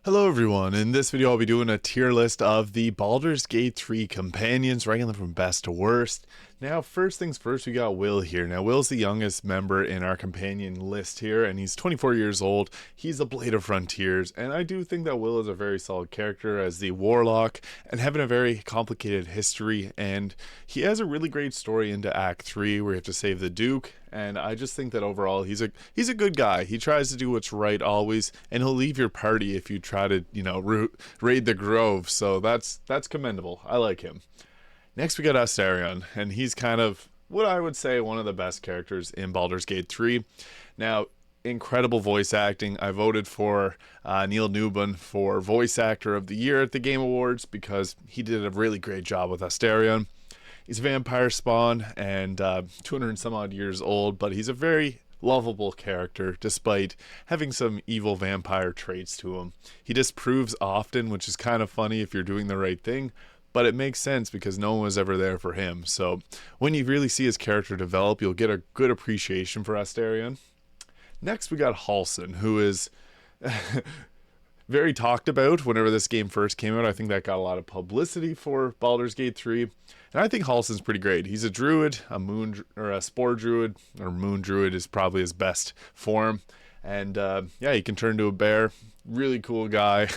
Hello everyone, in this video I'll be doing a tier list of the Baldur's Gate 3 companions, ranking them from best to worst. Now first things first, we got Will here. Now Will's the youngest member in our companion list here, and he's 24 years old. He's a Blade of Frontiers, and I do think that Will is a very solid character as the Warlock, and having a very complicated history, and he has a really great story into Act 3 where you have to save the Duke. And I just think that overall he's a good guy. He tries to do what's right always, and he'll leave your party if you try to, raid the Grove. So that's commendable. I like him. Next we got Astarion, and he's kind of what I would say one of the best characters in Baldur's Gate 3. Now, incredible voice acting. I voted for Neil Newbon for Voice Actor of the Year at the Game Awards because he did a really great job with Astarion. He's a vampire spawn and 200 and some odd years old, but he's a very lovable character despite having some evil vampire traits to him. He disproves often, which is kind of funny if you're doing the right thing, but it makes sense because no one was ever there for him. So when you really see his character develop, you'll get a good appreciation for Astarion. Next we got Halsin, who is very talked about whenever this game first came out. I think that got a lot of publicity for Baldur's Gate 3. And I think Halsin's pretty great. He's a druid, a spore druid, or moon druid is probably his best form. And yeah, he can turn into a bear. Really cool guy.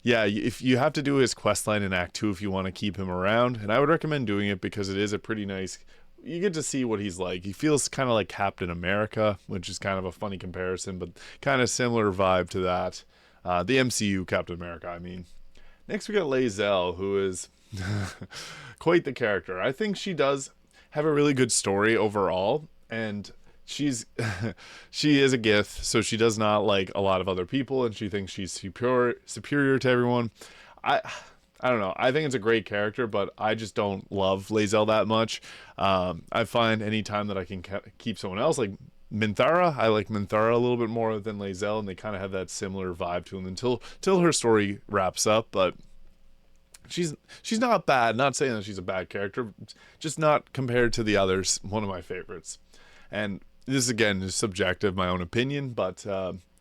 Yeah, if you have to do his questline in Act 2 if you want to keep him around. And I would recommend doing it because it is a pretty nice... You get to see what he's like. He feels kind of like Captain America, which is kind of a funny comparison, but kind of similar vibe to that. The MCU Captain America, I mean. Next we got Lael, who is quite the character. I think she does have a really good story overall, and she is a Gith, so she does not like a lot of other people, and she thinks she's superior to everyone. I don't know. I think it's a great character, but I just don't love Lael that much. I find anytime that I can keep someone else, like Minthara, I like Minthara a little bit more than Lael, and they kind of have that similar vibe to them until her story wraps up. But she's not bad. Not saying that she's a bad character, just not compared to the others. One of my favorites. And this again is subjective, my own opinion, but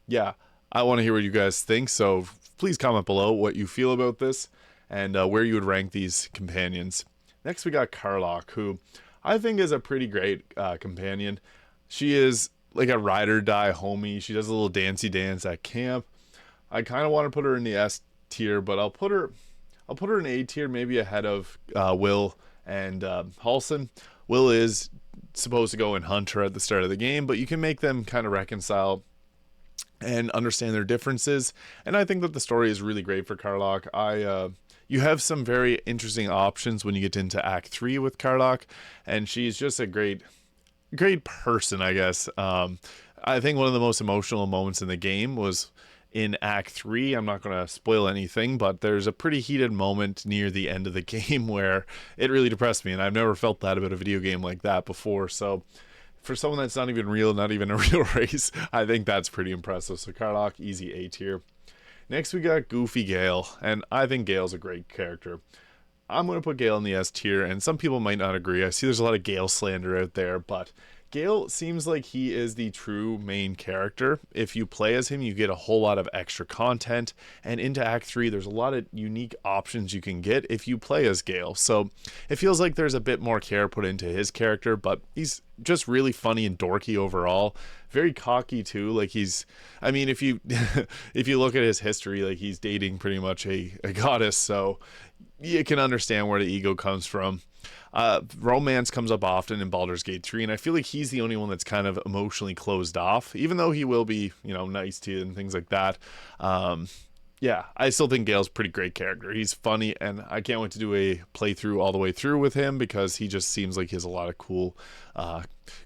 yeah, I want to hear what you guys think. So please comment below what you feel about this and where you would rank these companions. Next we got Carlock, who I think is a pretty great companion. She is like a ride or die homie. She does a little dancey dance at camp. I kind of want to put her in the S tier, but I'll put her in A tier, maybe ahead of Will and Halsin. Will is supposed to go and hunt her at the start of the game, but you can make them kind of reconcile and understand their differences. And I think that the story is really great for Carlock. You have some very interesting options when you get into Act 3 with Carlock, and she's just a great person, I guess. I think one of the most emotional moments in the game was in Act 3. I'm not going to spoil anything, but there's a pretty heated moment near the end of the game where it really depressed me, and I've never felt that about a video game like that before. So for someone that's not even real, not even a real race, I think that's pretty impressive. So Carlock, easy A tier. Next we got Goofy Gale, and I think Gale's a great character. I'm going to put Gale in the S tier, and some people might not agree. I see there's a lot of Gale slander out there, but Gale seems like he is the true main character. If you play as him, you get a whole lot of extra content, and into Act 3, there's a lot of unique options you can get if you play as Gale. So it feels like there's a bit more care put into his character, but he's just really funny and dorky overall. Very cocky too. Like I mean, if you if you look at his history, like he's dating pretty much a goddess, so you can understand where the ego comes from. Romance comes up often in Baldur's Gate 3, and I feel like he's the only one that's kind of emotionally closed off, even though he will be, nice to you and things like that. Yeah, I still think Gale's a pretty great character. He's funny, and I can't wait to do a playthrough all the way through with him because he just seems like he has a lot of cool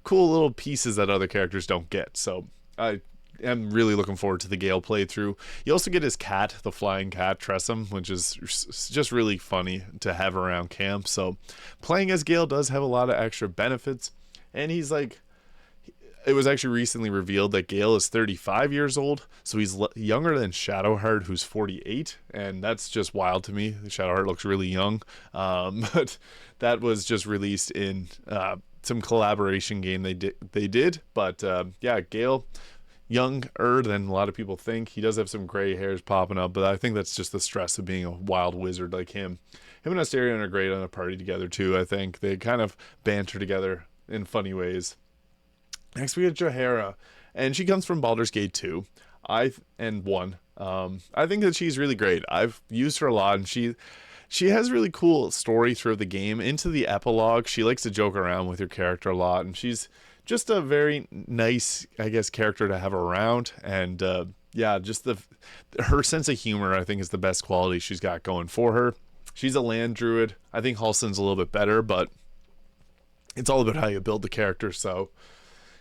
little pieces that other characters don't get. So I am really looking forward to the Gale playthrough. You also get his cat, the flying cat, Tressum, which is just really funny to have around camp. So playing as Gale does have a lot of extra benefits, and he's like... It was actually recently revealed that Gale is 35 years old, so he's younger than Shadowheart, who's 48, and that's just wild to me. Shadowheart looks really young, but that was just released in some collaboration game they did. But yeah, Gale, younger than a lot of people think. He does have some gray hairs popping up, but I think that's just the stress of being a wild wizard like him. Him and Asterion are great on a party together too, I think. They kind of banter together in funny ways. Next we have Jara, and she comes from Baldur's Gate 2. And 1. I think that she's really great. I've used her a lot, and she has really cool story through the game. Into the epilogue, she likes to joke around with your character a lot, and she's just a very nice, I guess, character to have around. And yeah, just her sense of humor, I think, is the best quality she's got going for her. She's a land druid. I think Halsin's a little bit better, but it's all about how you build the character. So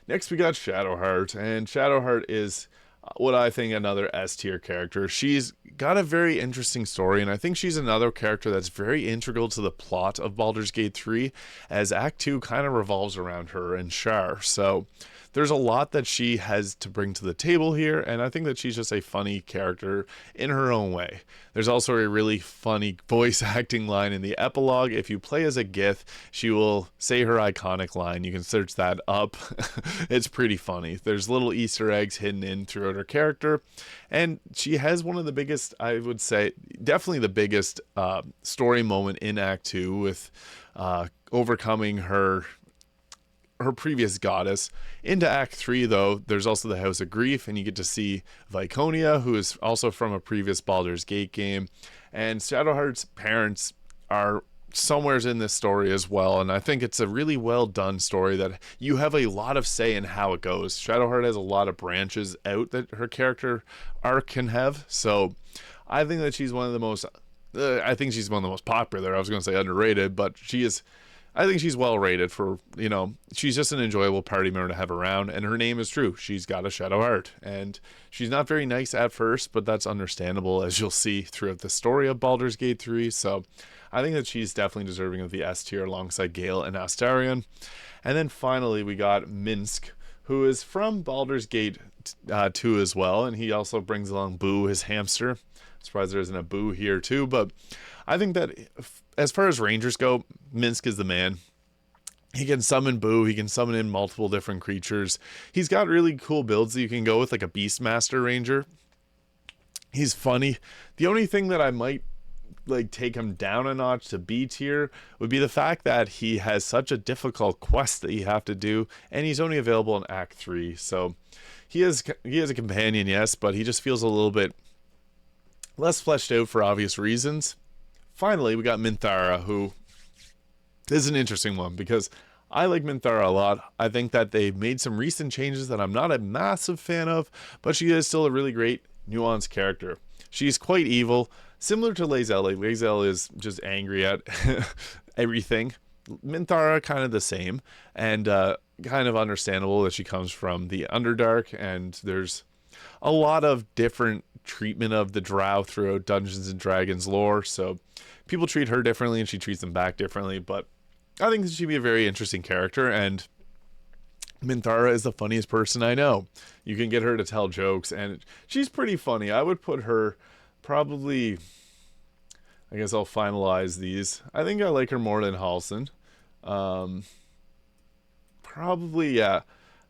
next we got Shadowheart, and Shadowheart is what I think another S tier character. She's got a very interesting story, and I think she's another character that's very integral to the plot of Baldur's Gate 3, as Act 2 kind of revolves around her and Shar. So there's a lot that she has to bring to the table here, and I think that she's just a funny character in her own way. There's also a really funny voice acting line in the epilogue. If you play as a Gith, she will say her iconic line. You can search that up. It's pretty funny. There's little Easter eggs hidden in throughout her character, and she has one of the biggest, I would say, definitely the biggest story moment in Act 2 with overcoming her previous goddess. Into Act 3, though, there's also the House of Grief, and you get to see Viconia, who is also from a previous Baldur's Gate game, and Shadowheart's parents are somewheres in this story as well, and I think it's a really well done story that you have a lot of say in how it goes. Shadowheart has a lot of branches out that her character arc can have, so I think that she's one of the most I think she's one of the most popular. I was going to say underrated, but I think she's well rated for, she's just an enjoyable party member to have around, and her name is true. She's got a Shadowheart, and she's not very nice at first, but that's understandable, as you'll see throughout the story of Baldur's Gate 3. So I think that she's definitely deserving of the S tier alongside Gale and Astarion. And then finally we got Minsk, who is from Baldur's Gate 2 as well, and he also brings along Boo, his hamster. I'm surprised there isn't a Boo here too, but I think that as far as rangers go, Minsk is the man. He can summon Boo, he can summon in multiple different creatures. He's got really cool builds that you can go with, like a Beastmaster Ranger. He's funny. The only thing that I might take him down a notch to B tier would be the fact that he has such a difficult quest that you have to do, and he's only available in Act 3. So he is a companion, yes, but he just feels a little bit less fleshed out for obvious reasons. Finally, we got Minthara, who is an interesting one because I like Minthara a lot. I think that they made some recent changes that I'm not a massive fan of, but she is still a really great, nuanced character. She's quite evil, similar to Lael. Lael is just angry at everything. Minthara kind of the same, and kind of understandable that she comes from the Underdark, and there's a lot of different treatment of the Drow throughout Dungeons and Dragons lore, so people treat her differently and she treats them back differently, but I think she'd be a very interesting character, and Minthara is the funniest person I know. You can get her to tell jokes, and she's pretty funny. I would put her probably, I guess I'll finalize these. I think I like her more than Halsin. Probably, yeah.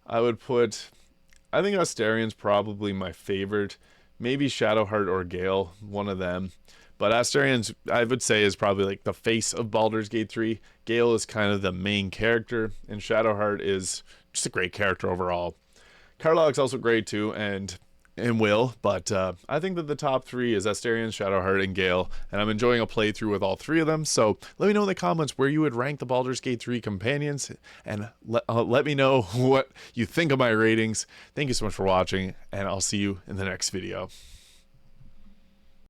I think Astarion's probably my favorite. Maybe Shadowheart or Gale, one of them. But Astarion's, I would say, is probably like the face of Baldur's Gate 3. Gale is kind of the main character, and Shadowheart is just a great character overall. Carlock's also great too, and Will, but I think that the top three is Astarion, Shadowheart, and Gale, and I'm enjoying a playthrough with all three of them. So let me know in the comments where you would rank the Baldur's Gate 3 companions, and let me know what you think of my ratings. Thank you so much for watching, and I'll see you in the next video.